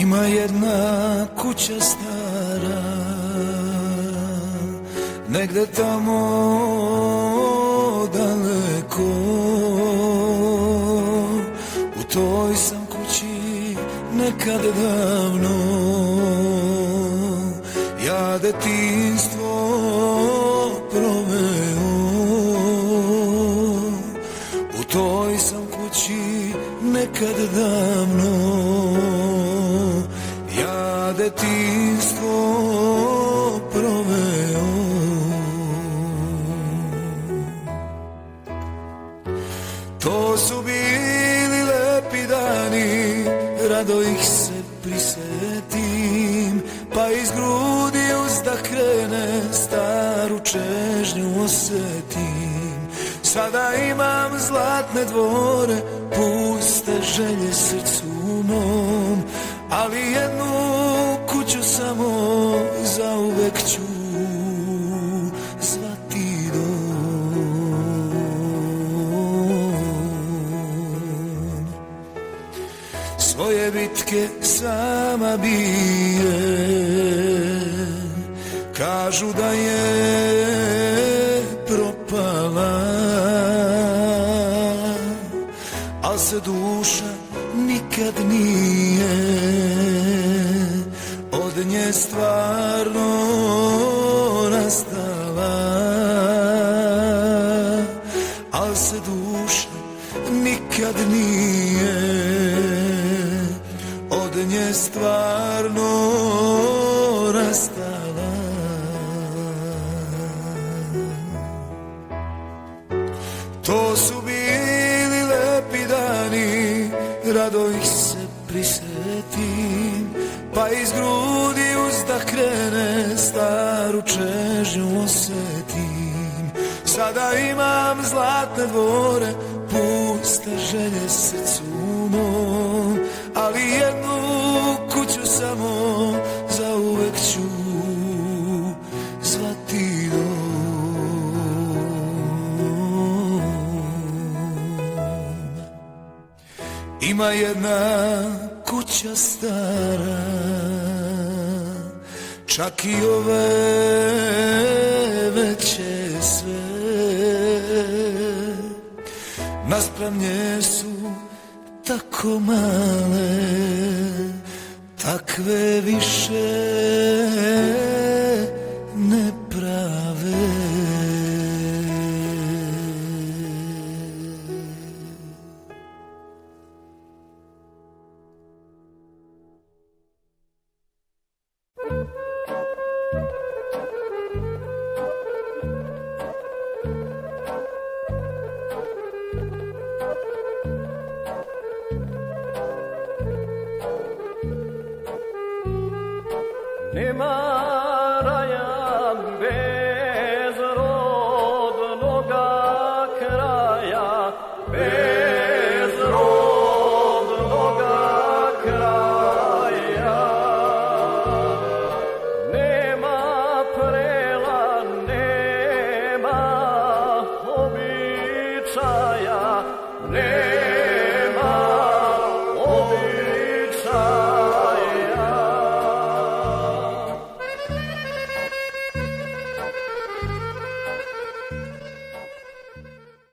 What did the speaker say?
Ima jedna kuća stara, negde tamo daleko. U toj sam kući nekad davno ja detinjstvo proveo. U toj sam kući nekad davno ja detinjstvo proveo. To su bili lepi dani, rado ih se prisetim, pa iz grudi uzdah krene, staru čežnju osetim. Sada imam zlatne dvore, puste želje srcu mom, ali jednu kuću samo zauvek ću zvati dom. Svoje bitke sama bije, kažu da je propala, al se duša nikad nije od nje stvarno rastala, al se duša nikad nije od nje stvarno rastala. To su bili lepi dani, rado ih se prisetim, pa iz grudi uzdah krene, staru čežnju osetim. Sada imam zlatne dvore, puste želje srcu mom, ali jednu kuću samo zauvek ću zvati dom. Ima jedna kuća stara, čak i ove veće sve, naspram nje su tako male, takve više ne prave. Nema raja bez rodnoga kraja, bez rodnoga kraja. Nema prela, nema običaja, nema